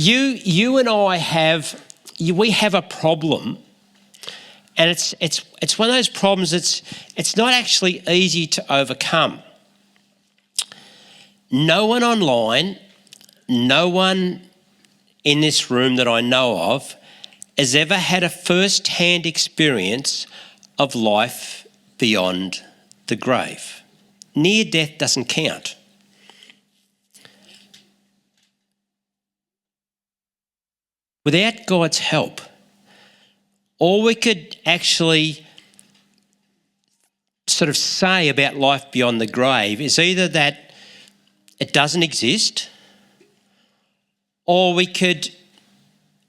You and I have a problem, and it's one of those problems it's not actually easy to overcome. No one online, no one in this room that I know of has ever had a first-hand experience of life beyond the grave. Near death doesn't count. Without God's help, all we could actually sort of say about life beyond the grave is either that it doesn't exist, or we could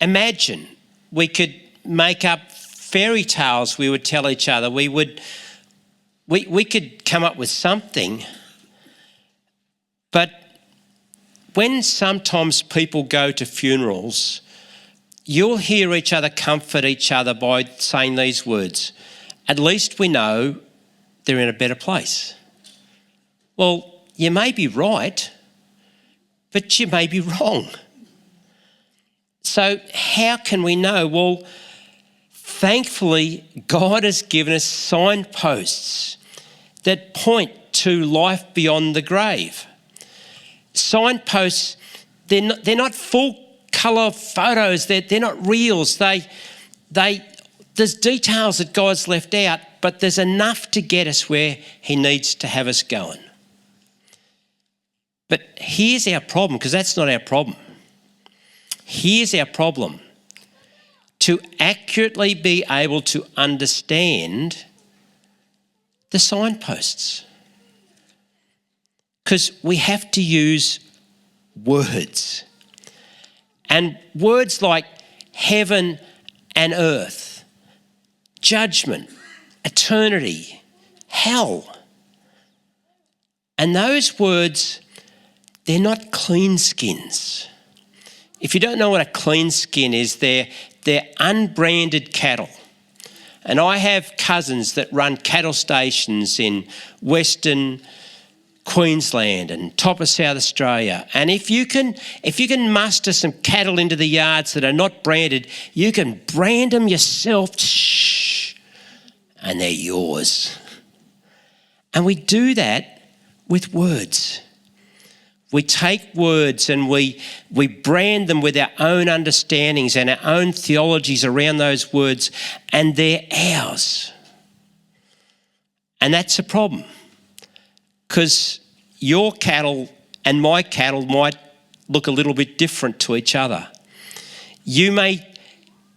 imagine, we could make up fairy tales we would tell each other. We could come up with something. But when sometimes people go to funerals, you'll hear each other comfort each other by saying these words: at least we know they're in a better place. Well, you may be right, but you may be wrong. So how can we know? Well, thankfully, God has given us signposts that point to life beyond the grave. Signposts, they're not full colour photos, they're not reels. There's details that God's left out, but there's enough to get us where he needs to have us going. But here's our problem, because that's not our problem. Here's our problem: to accurately be able to understand the signposts. Because we have to use words. And words like heaven and earth, judgment, eternity, hell. And those words, they're not clean skins. If you don't know what a clean skin is, they're unbranded cattle. And I have cousins that run cattle stations in Western Queensland and top of South Australia. And if you can muster some cattle into the yards that are not branded, you can brand them yourself, and they're yours. And we do that with words. We take words and we brand them with our own understandings and our own theologies around those words, and they're ours. And that's a problem, because your cattle and my cattle might look a little bit different to each other. You may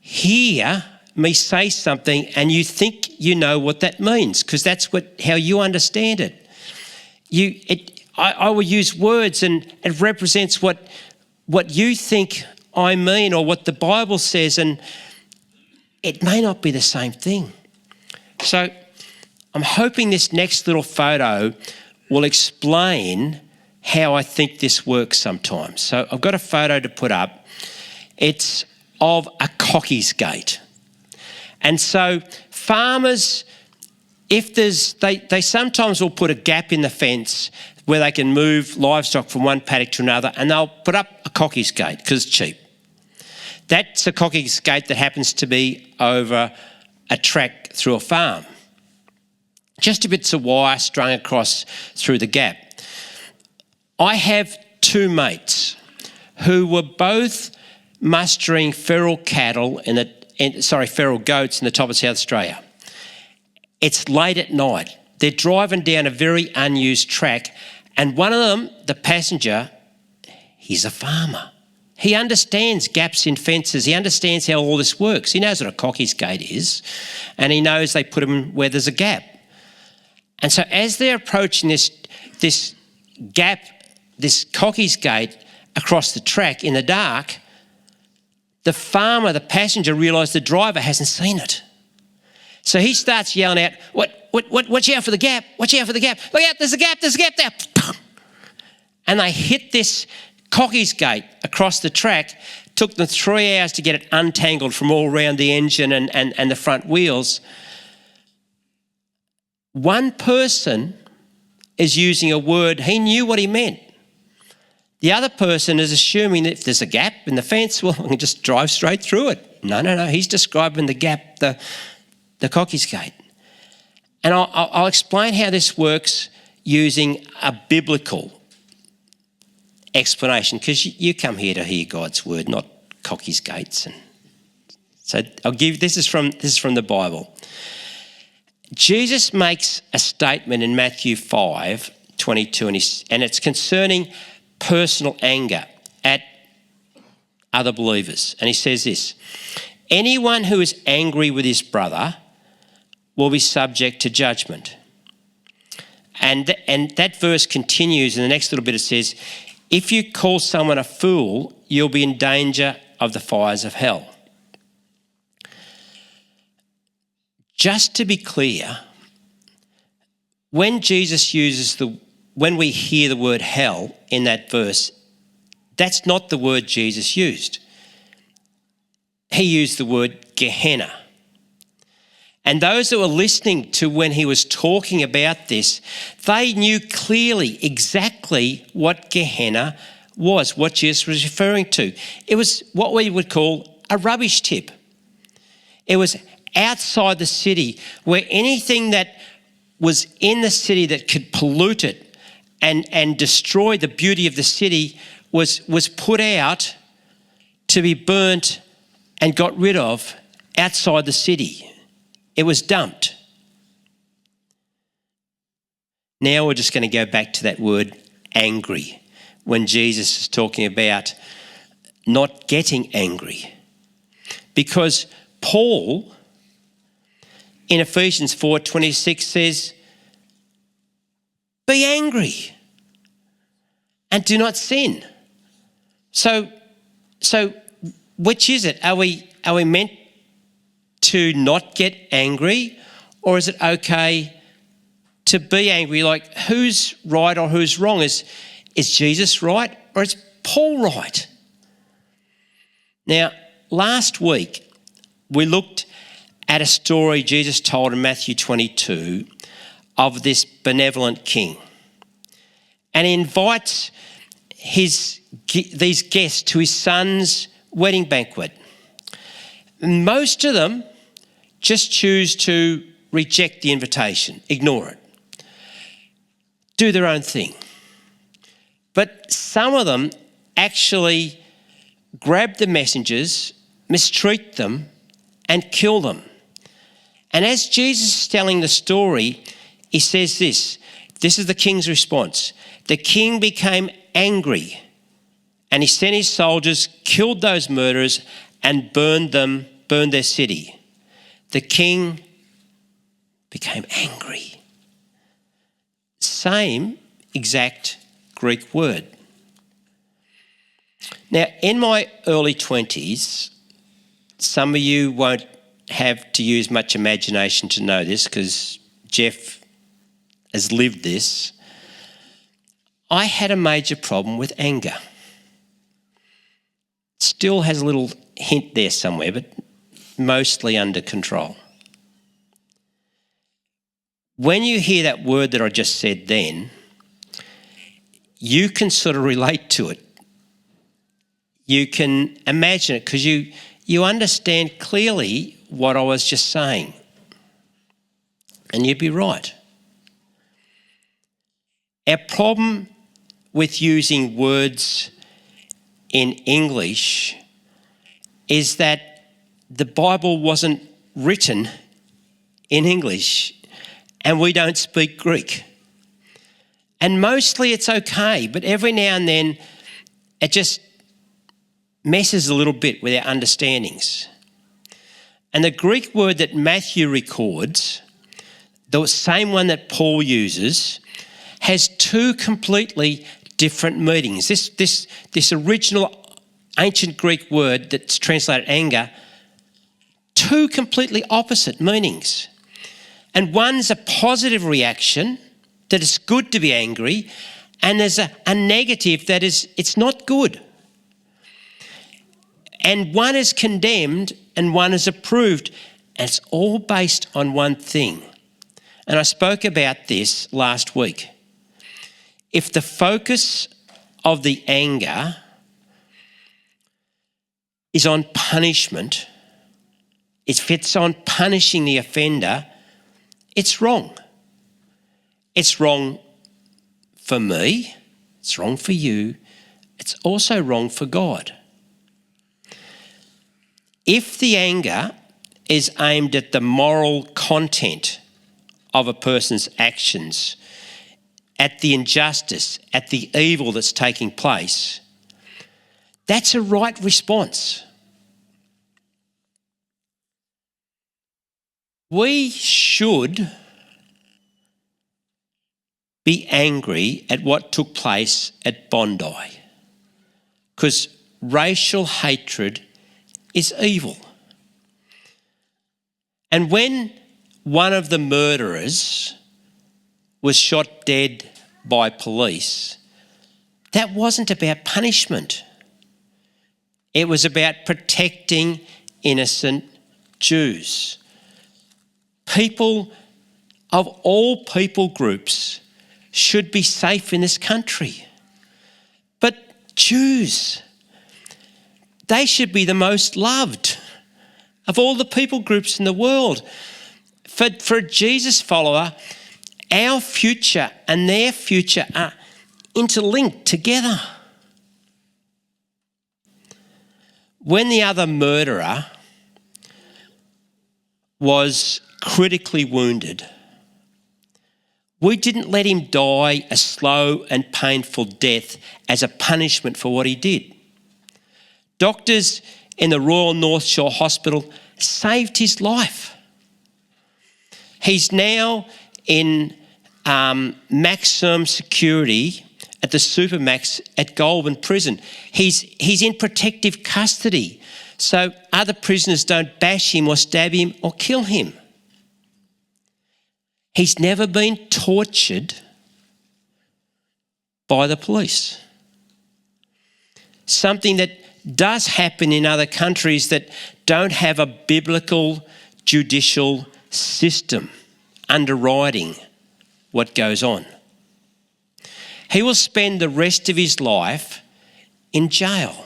hear me say something and you think you know what that means, because that's how you understand it. I will use words and it represents what you think I mean or what the Bible says, and it may not be the same thing. So I'm hoping this next little photo will explain how I think this works sometimes. So I've got a photo to put up. It's of a cocky's gate. And so farmers, they sometimes will put a gap in the fence where they can move livestock from one paddock to another, and they'll put up a cocky's gate because it's cheap. That's a cocky's gate that happens to be over a track through a farm. Just a bits of wire strung across through the gap. I have two mates who were both mustering feral goats in the top of South Australia. It's late at night. They're driving down a very unused track, and one of them, the passenger, he's a farmer. He understands gaps in fences. He understands how all this works. He knows what a cocky's gate is, and he knows they put them where there's a gap. And so as they're approaching this gap, this cocky's gate across the track in the dark, the farmer, the passenger, realised the driver hasn't seen it. So he starts yelling out, watch out for the gap, watch out for the gap. Look out, there's a gap there. And they hit this cocky's gate across the track. Took them 3 hours to get it untangled from all around the engine and the front wheels. One person is using a word, he knew what he meant. The other person is assuming that if there's a gap in the fence, well, I can just drive straight through it. No. He's describing the gap, the Cocky's Gate. And I'll explain how this works using a biblical explanation, because you come here to hear God's word, not Cocky's Gates. And so this is from the Bible. Jesus makes a statement in Matthew 5:22, and it's concerning personal anger at other believers. And he says this: anyone who is angry with his brother will be subject to judgment. And that verse continues in the next little bit. It says, if you call someone a fool, you'll be in danger of the fires of hell. Just to be clear, when we hear the word hell in that verse, that's not the word Jesus used. He used the word Gehenna. And those that were listening to when he was talking about this, they knew clearly exactly what Gehenna was, what Jesus was referring to. It was what we would call a rubbish tip. It was outside the city, where anything that was in the city that could pollute it and destroy the beauty of the city was put out to be burnt and got rid of outside the city. It was dumped. Now we're just going to go back to that word angry, when Jesus is talking about not getting angry. Because Paul in Ephesians 4:26 says, be angry and do not sin. So which is it? Are we meant to not get angry, or is it okay to be angry? Like, who's right or who's wrong? Is Jesus right, or is Paul right? Now, last week we looked at a story Jesus told in Matthew 22 of this benevolent king. And he invites these guests to his son's wedding banquet. Most of them just choose to reject the invitation, ignore it, do their own thing. But some of them actually grab the messengers, mistreat them, and kill them. And as Jesus is telling the story, he says this is the king's response. The king became angry, and he sent his soldiers, killed those murderers, and burned their city. The king became angry. Same exact Greek word. Now, in my early 20s, some of you won't have to use much imagination to know this, because Jeff has lived this. I had a major problem with anger. Still has a little hint there somewhere, but mostly under control. When you hear that word that I just said then, you can sort of relate to it. You can imagine it, because you understand clearly what I was just saying. And you'd be right. Our problem with using words in English is that the Bible wasn't written in English, and we don't speak Greek. And mostly it's okay, but every now and then it just messes a little bit with our understandings. And the Greek word that Matthew records, the same one that Paul uses, has two completely different meanings. This original ancient Greek word that's translated anger, two completely opposite meanings. And one's a positive reaction, that it's good to be angry, and there's a negative that is, it's not good. And one is condemned and one is approved. And it's all based on one thing. And I spoke about this last week. If the focus of the anger is on punishment, if it's on punishing the offender, it's wrong. It's wrong for me, it's wrong for you, it's also wrong for God. If the anger is aimed at the moral content of a person's actions, at the injustice, at the evil that's taking place, that's a right response. We should be angry at what took place at Bondi, because racial hatred is evil. And when one of the murderers was shot dead by police, that wasn't about punishment. It was about protecting innocent Jews. People of all people groups should be safe in this country. But Jews, they should be the most loved of all the people groups in the world. For a Jesus follower, our future and their future are interlinked together. When the other murderer was critically wounded, we didn't let him die a slow and painful death as a punishment for what he did. Doctors in the Royal North Shore Hospital saved his life. He's now in maximum security at the Supermax at Goulburn Prison. He's in protective custody, so other prisoners don't bash him or stab him or kill him. He's never been tortured by the police. Something that does happen in other countries that don't have a biblical judicial system underwriting what goes on. He will spend the rest of his life in jail.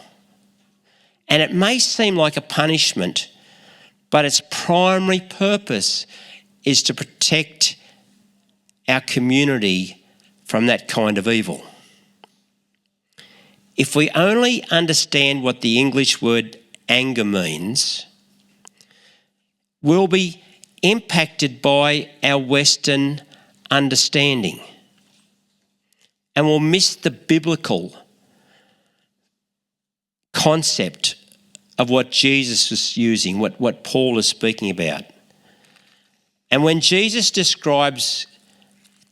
And it may seem like a punishment, but its primary purpose is to protect our community from that kind of evil. If we only understand what the English word anger means, we'll be impacted by our Western understanding, and we'll miss the biblical concept of what Jesus was using, what Paul is speaking about. And when Jesus describes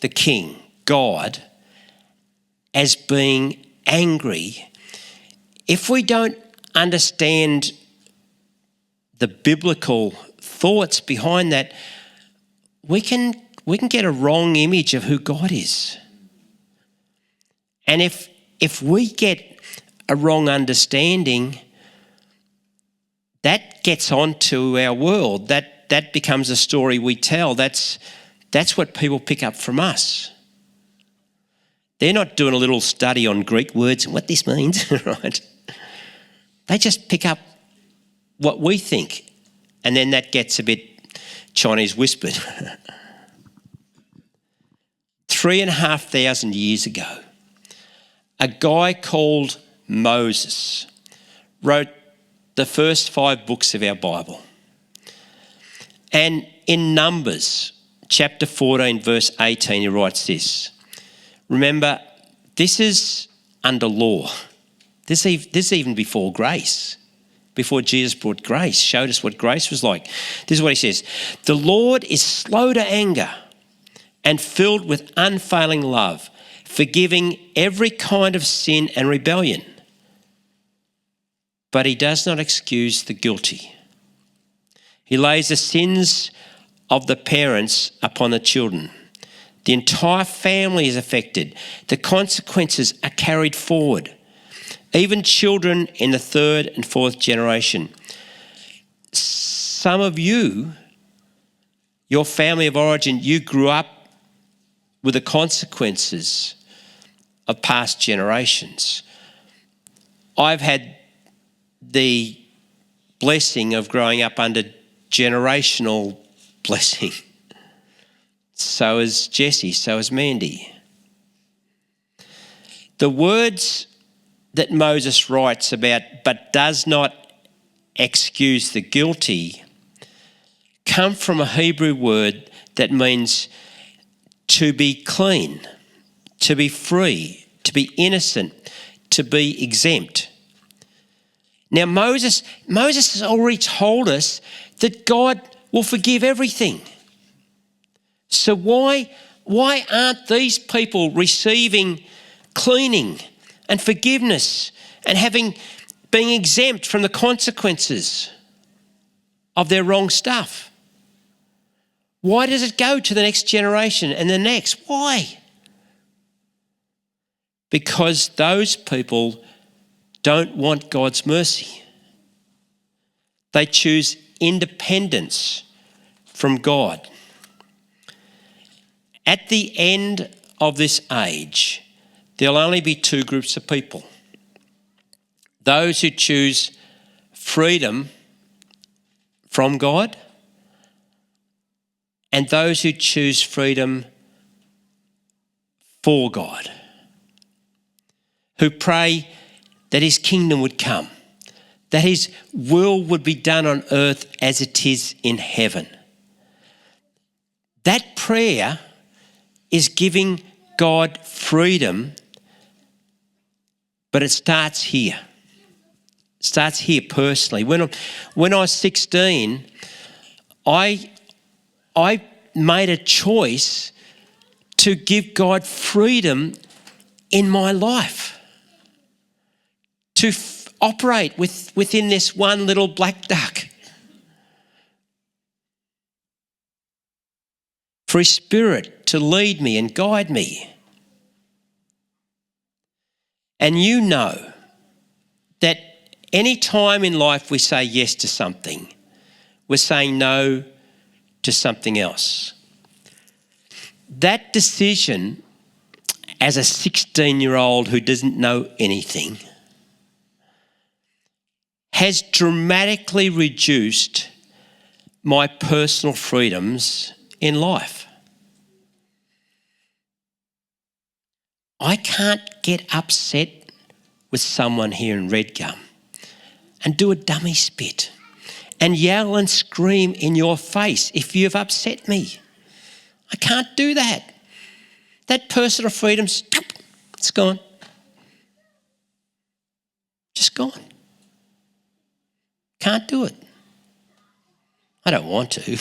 the King, God, as being angry, if we don't understand the biblical thoughts behind that, we can get a wrong image of who God is. And if we get a wrong understanding, that gets onto our world. That becomes a story we tell. That's what people pick up from us. They're not doing a little study on Greek words and what this means, right? They just pick up what we think, and then that gets a bit Chinese whispered. 3,500 years ago, a guy called Moses wrote the first 5 books of our Bible. And in Numbers, chapter 14, verse 18, he writes this. Remember, this is under law. This is even before grace, before Jesus brought grace, showed us what grace was like. This is what he says. The Lord is slow to anger and filled with unfailing love, forgiving every kind of sin and rebellion. But he does not excuse the guilty. He lays the sins of the parents upon the children. The entire family is affected. The consequences are carried forward. Even children in the 3rd and 4th generation. Some of you, your family of origin, you grew up with the consequences of past generations. I've had the blessing of growing up under generational blessing. So has Jessie, so has Mandy. The words that Moses writes about, but does not excuse the guilty, come from a Hebrew word that means to be clean, to be free, to be innocent, to be exempt. Now Moses has already told us that God will forgive everything. So why aren't these people receiving cleaning and forgiveness and being exempt from the consequences of their wrong stuff? Why does it go to the next generation and the next? Why? Because those people don't want God's mercy. They choose independence from God. At the end of this age, there'll only be two groups of people. Those who choose freedom from God and those who choose freedom for God, who pray that his kingdom would come, that his will would be done on earth as it is in heaven. That prayer is giving God freedom, but it starts here. It starts here personally. When I was 16, I made a choice to give God freedom in my life, to operate within this one little black duck. For his Spirit to lead me and guide me. And you know that any time in life we say yes to something, we're saying no to something else. That decision, as a 16-year-old who doesn't know anything, has dramatically reduced my personal freedoms in life. I can't get upset with someone here in Redgum and do a dummy spit and yell and scream in your face if you've upset me. I can't do that. That personal freedom's, it's gone. Just gone. Can't do it. I don't want to.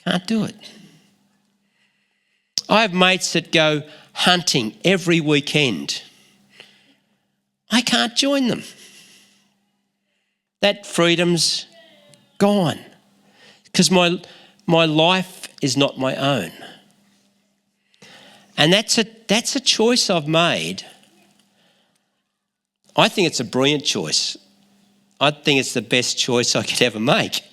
Can't do it. I have mates that go hunting every weekend. I can't join them. That freedom's gone because my life is not my own. And that's a choice I've made. I think it's a brilliant choice. I think it's the best choice I could ever make.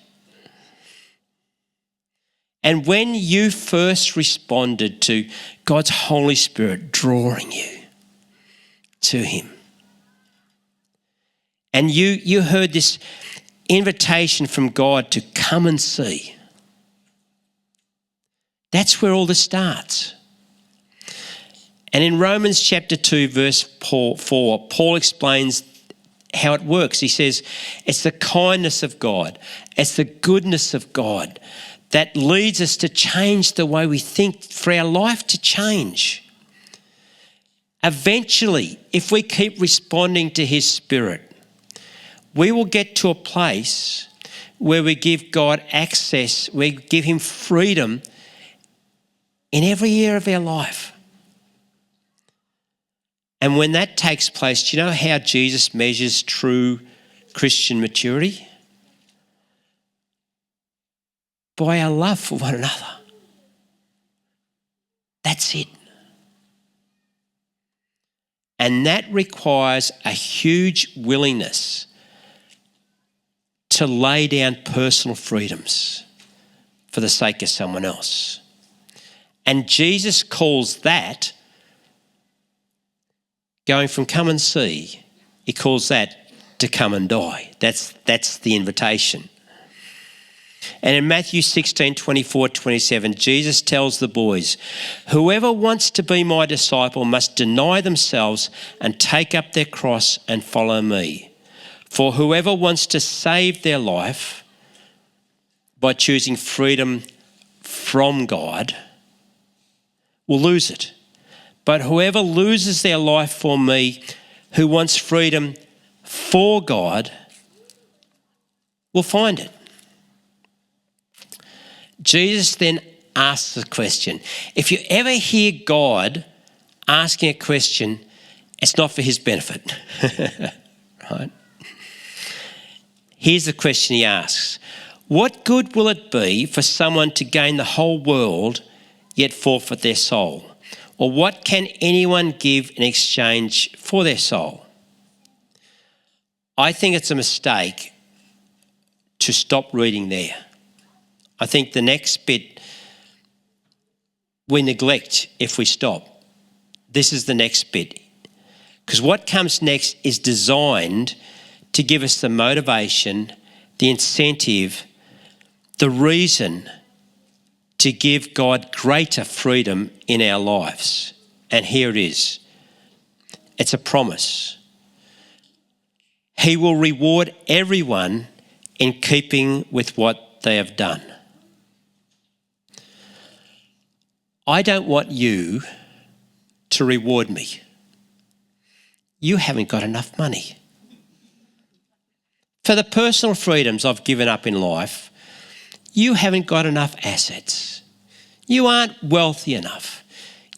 And when you first responded to God's Holy Spirit drawing you to him, and you heard this invitation from God to come and see, that's where all this starts. And in Romans chapter 2, verse 4, Paul explains how it works. He says, it's the kindness of God, it's the goodness of God that leads us to change the way we think, for our life to change. Eventually, if we keep responding to his Spirit, we will get to a place where we give God access, we give him freedom in every area of our life. And when that takes place, do you know how Jesus measures true Christian maturity? By our love for one another. That's it. And that requires a huge willingness to lay down personal freedoms for the sake of someone else. And Jesus calls that Going from come and see, he calls that to come and die. That's the invitation. And in Matthew 16, 24, 27, Jesus tells the boys, whoever wants to be my disciple must deny themselves and take up their cross and follow me. For whoever wants to save their life by choosing freedom from God will lose it. But whoever loses their life for me, who wants freedom for God, will find it. Jesus then asks the question. If you ever hear God asking a question, it's not for his benefit. Right? Here's the question he asks. What good will it be for someone to gain the whole world yet forfeit their soul? Or what can anyone give in exchange for their soul? I think it's a mistake to stop reading there. I think the next bit we neglect if we stop. This is the next bit. Because what comes next is designed to give us the motivation, the incentive, the reason to give God greater freedom in our lives. And here it is. It's a promise. He will reward everyone in keeping with what they have done. I don't want you to reward me. You haven't got enough money. For the personal freedoms I've given up in life, you haven't got enough assets. You aren't wealthy enough.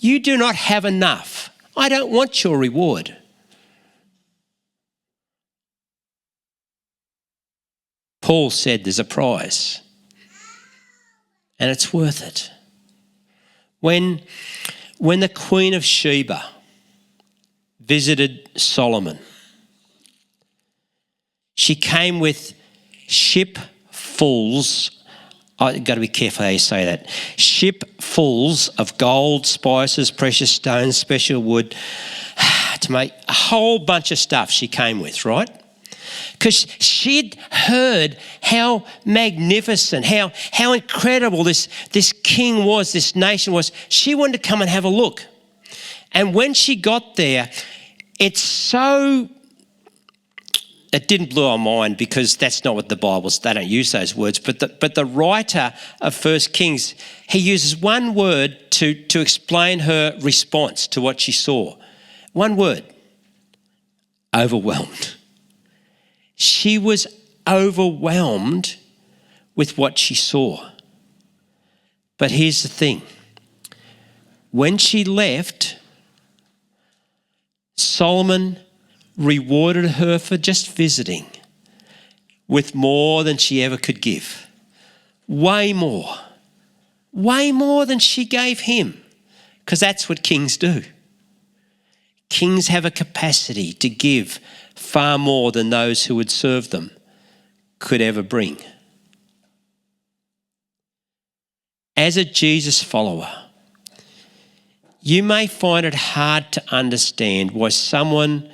You do not have enough. I don't want your reward. Paul said there's a prize, and it's worth it. When the Queen of Sheba visited Solomon, she came with shipfuls. I've got to be careful how you say that. Shipfuls of gold, spices, precious stones, special wood, to make a whole bunch of stuff she came with, right? Because she'd heard how magnificent, how incredible this king was, this nation was. She wanted to come and have a look. And when she got there, it didn't blow our mind, because that's not what the Bible says. They don't use those words. But the writer of 1 Kings, he uses one word to explain her response to what she saw. One word: overwhelmed. She was overwhelmed with what she saw. But here's the thing. When she left, Solomon rewarded her for just visiting with more than she ever could give. Way more than she gave him, because that's what kings do. Kings have a capacity to give far more than those who would serve them could ever bring. As a Jesus follower, you may find it hard to understand why someone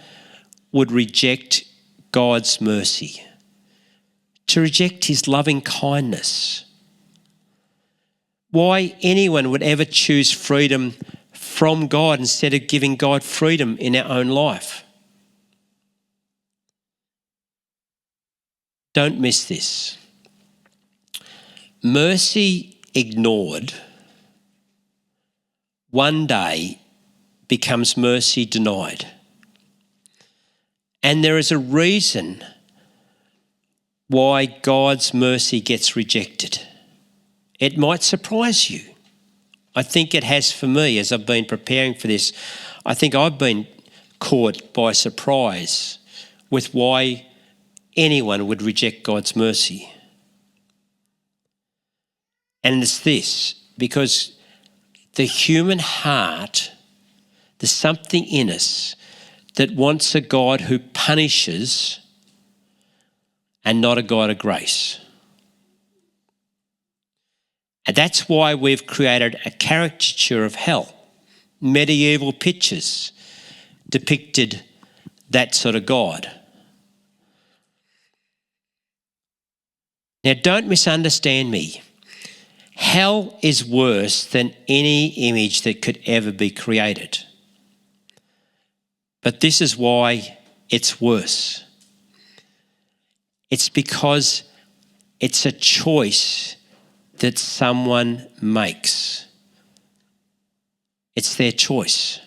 would reject God's mercy, to reject his loving kindness. Why anyone would ever choose freedom from God instead of giving God freedom in our own life. Don't miss this. Mercy ignored one day becomes mercy denied. And there is a reason why God's mercy gets rejected. It might surprise you. I think it has for me as I've been preparing for this. I think I've been caught by surprise with why anyone would reject God's mercy. And it's this, because the human heart, there's something in us that wants a God who punishes and not a God of grace. And that's why we've created a caricature of hell, medieval pictures, depicted that sort of God. Now, don't misunderstand me. Hell is worse than any image that could ever be created. But this is why it's worse. It's because it's a choice that someone makes. It's their choice.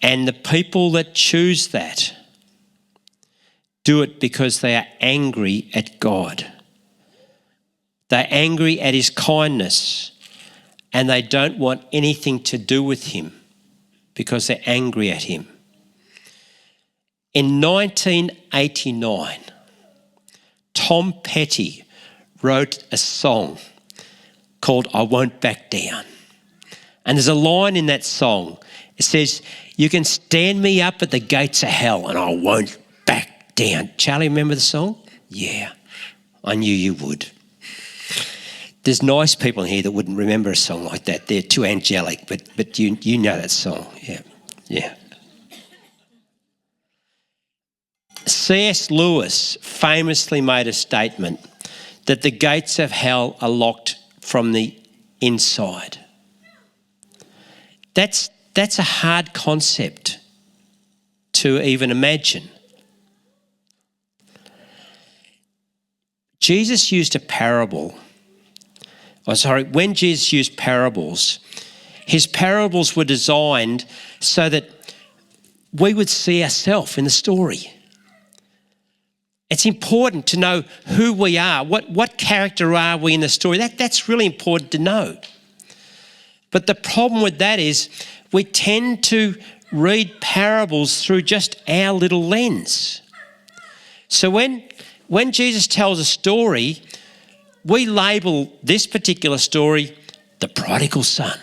And the people that choose that do it because they are angry at God. They're angry at his kindness, and they don't want anything to do with him because they're angry at him. In 1989, Tom Petty wrote a song called I Won't Back Down. And there's a line in that song. It says, "You can stand me up at the gates of hell and I won't back down." Charlie, remember the song? Yeah, I knew you would. There's nice people in here that wouldn't remember a song like that. They're too angelic, but you know that song. Yeah. C.S. Lewis famously made a statement that the gates of hell are locked from the inside. That's a hard concept to even imagine. Jesus used a parable. When Jesus used parables, his parables were designed so that we would see ourselves in the story. It's important to know who we are, what character are we in the story. That's really important to know. But the problem with that is we tend to read parables through just our little lens. So when Jesus tells a story, we label this particular story the prodigal son.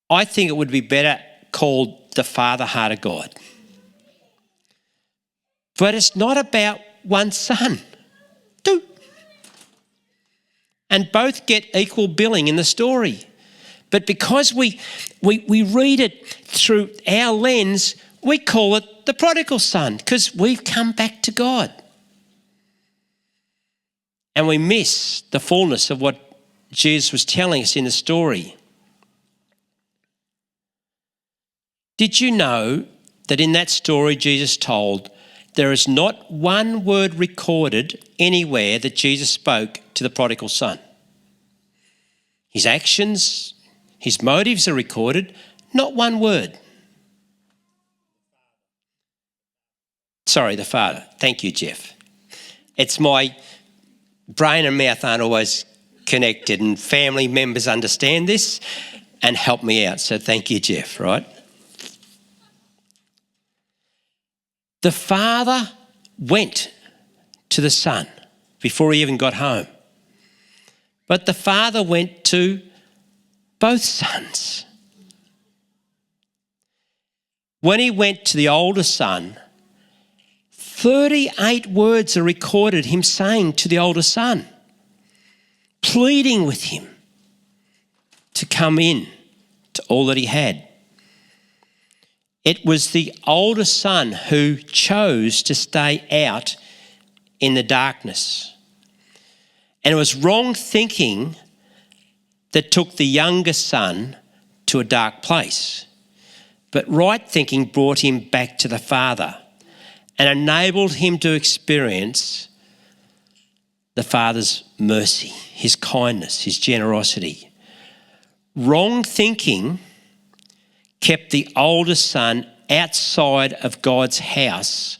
I think it would be better called the father heart of God. But it's not about one son. Two. And both get equal billing in the story. But because we read it through our lens, we call it the prodigal son because we've come back to God. And we miss the fullness of what Jesus was telling us in the story. Did you know that in that story Jesus told, there is not one word recorded anywhere that Jesus spoke to the prodigal son? His actions, his motives are recorded, not one word. Sorry, the father. Thank you, Jeff. It's my brain and mouth aren't always connected, and family members understand this and help me out. So thank you, Jeff, right? The father went to the son before he even got home. But the father went to both sons. When he went to the older son, 38 words are recorded him saying to the older son, pleading with him to come in to all that he had. It was the older son who chose to stay out in the darkness. And it was wrong thinking that took the younger son to a dark place. But right thinking brought him back to the father and enabled him to experience the father's mercy, his kindness, his generosity. Wrong thinking kept the older son outside of God's house.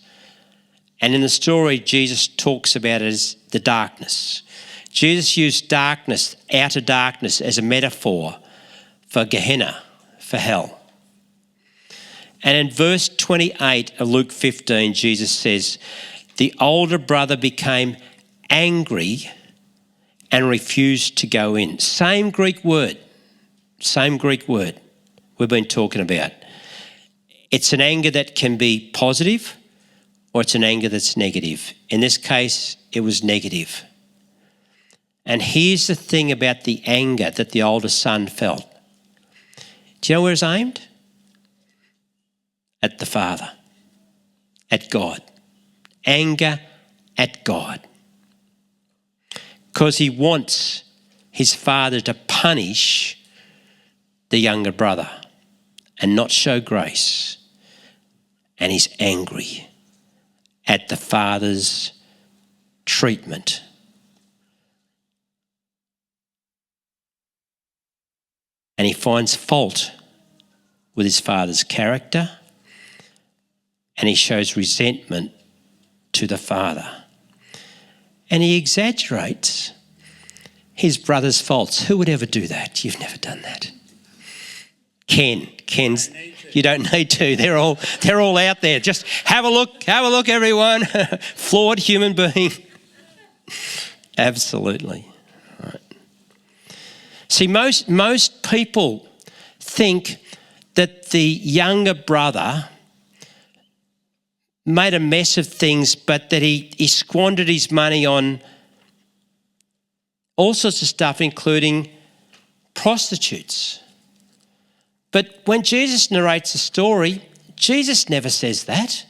And in the story, Jesus talks about it as the darkness. Jesus used darkness, outer darkness, as a metaphor for Gehenna, for hell. And in verse 28 of Luke 15, Jesus says, the older brother became angry and refused to go in. Same Greek word we've been talking about. It's an anger that can be positive or it's an anger that's negative. In this case, it was negative. And here's the thing about the anger that the older son felt. Do you know where it's aimed? At the Father, at God. Anger at God. Because he wants his father to punish the younger brother and not show grace. And he's angry at the father's treatment. And he finds fault with his father's character, and he shows resentment to the father. And he exaggerates his brother's faults. Who would ever do that? You've never done that. Ken's, you don't need to. They're all out there. Just have a look, everyone. Flawed human being. Absolutely. Right. See, most people think that the younger brother made a mess of things, but that he squandered his money on all sorts of stuff, including prostitutes. But when Jesus narrates the story, Jesus never says that.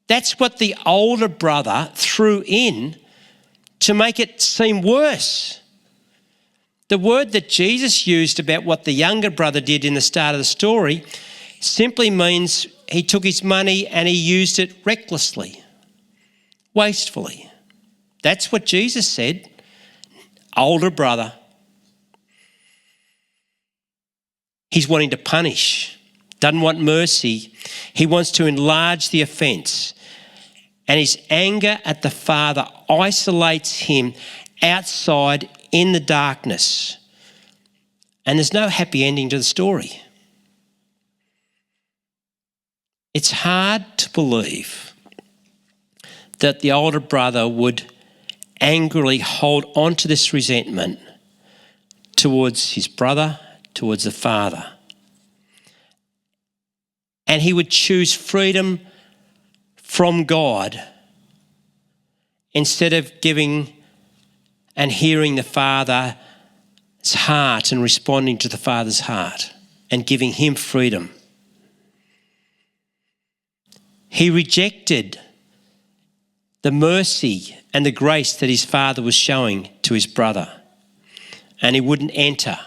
That's what the older brother threw in to make it seem worse. The word that Jesus used about what the younger brother did in the start of the story simply means he took his money and he used it recklessly, wastefully. That's what Jesus said. Older brother. He's wanting to punish, doesn't want mercy. He wants to enlarge the offence. And his anger at the father isolates him outside in the darkness. And there's no happy ending to the story. It's hard to believe that the older brother would angrily hold on to this resentment towards his brother, towards the father. And he would choose freedom from God instead of giving and hearing the Father's heart and responding to the Father's heart and giving him freedom. He rejected the mercy and the grace that his father was showing to his brother, and he wouldn't enter.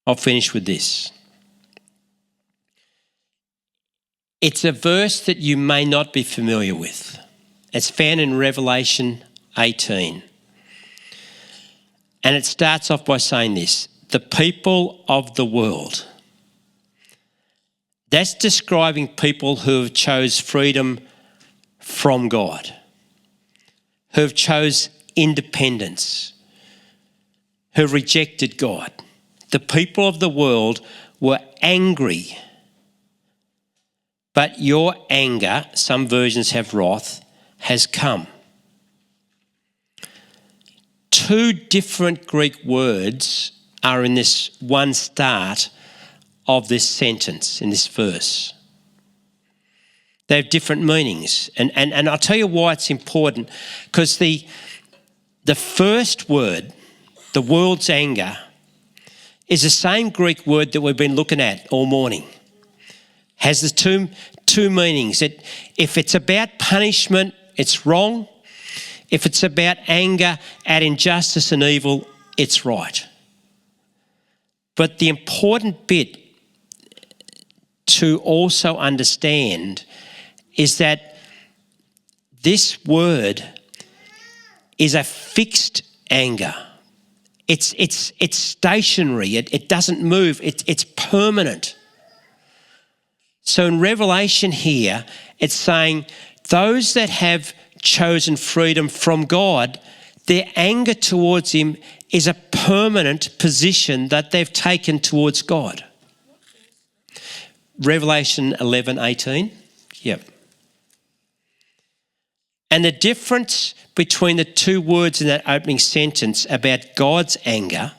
I'll finish with this. It's a verse that you may not be familiar with. It's found in Revelation 18. And it starts off by saying this: the people of the world. That's describing people who have chose freedom from God, who have chose independence, who have rejected God. The people of the world were angry, but your anger, some versions have wrath, has come. Two different Greek words are in this one start of this sentence, in this verse. They have different meanings. And I'll tell you why it's important. Because the first word, the world's anger, is the same Greek word that we've been looking at all morning. Has the two meanings. If it's about punishment, it's wrong. If it's about anger at injustice and evil, it's right. But the important bit to also understand is that this word is a fixed anger. It's stationary. It doesn't move. It's permanent. So in Revelation here, it's saying those that have chosen freedom from God, their anger towards him is a permanent position that they've taken towards God. Revelation 11:18. Yep. And the difference between the two words in that opening sentence about God's anger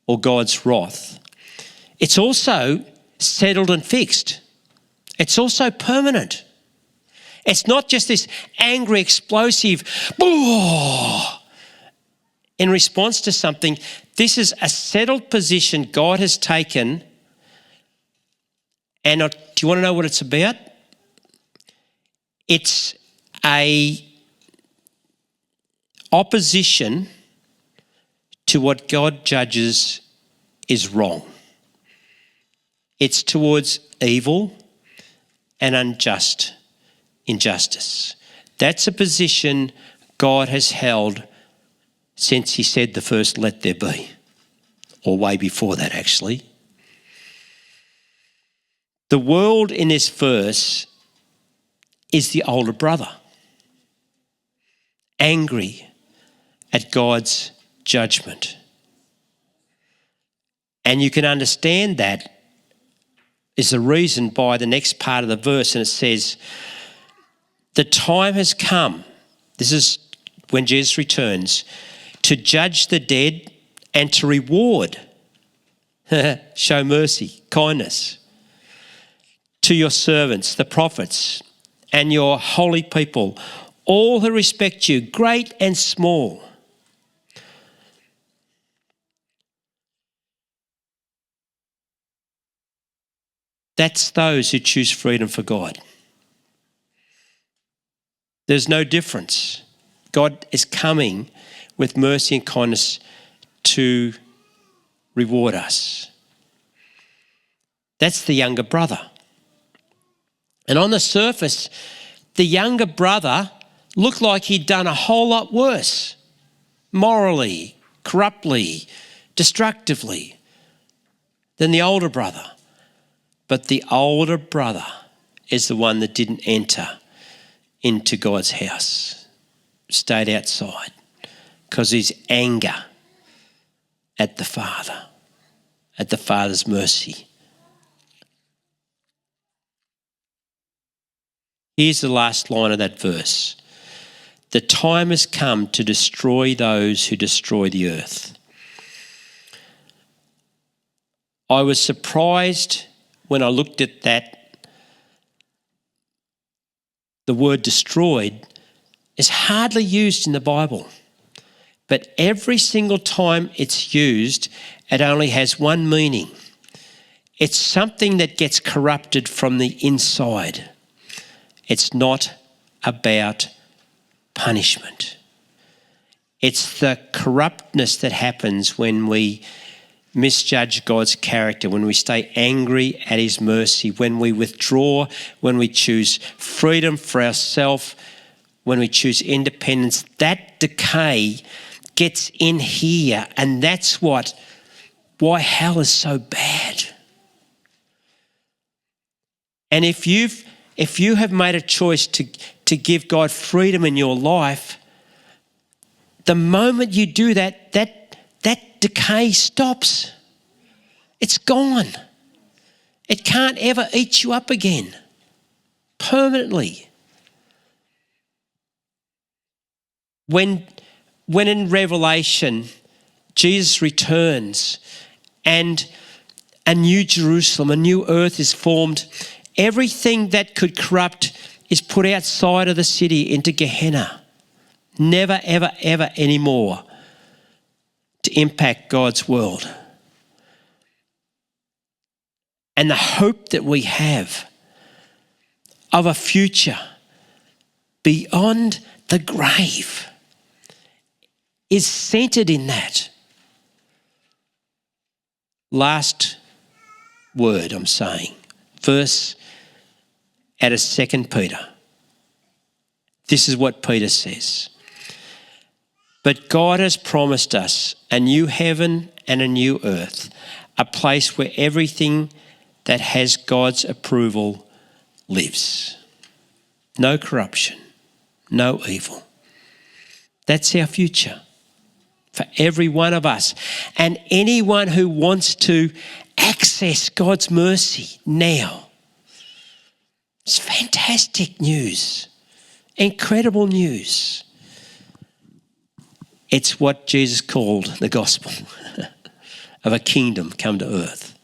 or God's wrath, it's also settled and fixed. It's also permanent. It's not just this angry, explosive, in response to something. This is a settled position God has taken. And do you want to know what it's about? It's a opposition to what God judges is wrong. It's towards evil and injustice. That's a position God has held since he said the first "let there be," or way before that actually. The world in this verse is the older brother, angry at God's judgment. And you can understand that is the reason by the next part of the verse, and it says, the time has come, this is when Jesus returns, to judge the dead and to reward, show mercy, kindness, to your servants, the prophets, and your holy people, all who respect you, great and small. That's those who choose freedom for God. There's no difference. God is coming with mercy and kindness to reward us. That's the younger brother. And on the surface, the younger brother looked like he'd done a whole lot worse, morally, corruptly, destructively, than the older brother. But the older brother is the one that didn't enter into God's house, stayed outside, because his anger at the Father's mercy. Here's the last line of that verse. The time has come to destroy those who destroy the earth. I was surprised when I looked at that. The word destroyed is hardly used in the Bible, but every single time it's used, it only has one meaning. It's something that gets corrupted from the inside. It's not about punishment. It's the corruptness that happens when we misjudge God's character, when we stay angry at his mercy, when we withdraw, when we choose freedom for ourselves, when we choose independence. That decay gets in here, and that's why hell is so bad. And if you have made a choice to give God freedom in your life, the moment you do that decay stops. It's gone. It can't ever eat you up again, permanently. When in Revelation, Jesus returns and a new Jerusalem, a new earth is formed, everything that could corrupt is put outside of the city into Gehenna. Never, ever, ever anymore to impact God's world. And the hope that we have of a future beyond the grave is centered in that. Last word I'm saying, verse out of 2 Peter. This is what Peter says. But God has promised us a new heaven and a new earth, a place where everything that has God's approval lives. No corruption, no evil. That's our future for every one of us. And anyone who wants to access God's mercy now. It's fantastic news, incredible news. It's what Jesus called the gospel of a kingdom come to earth.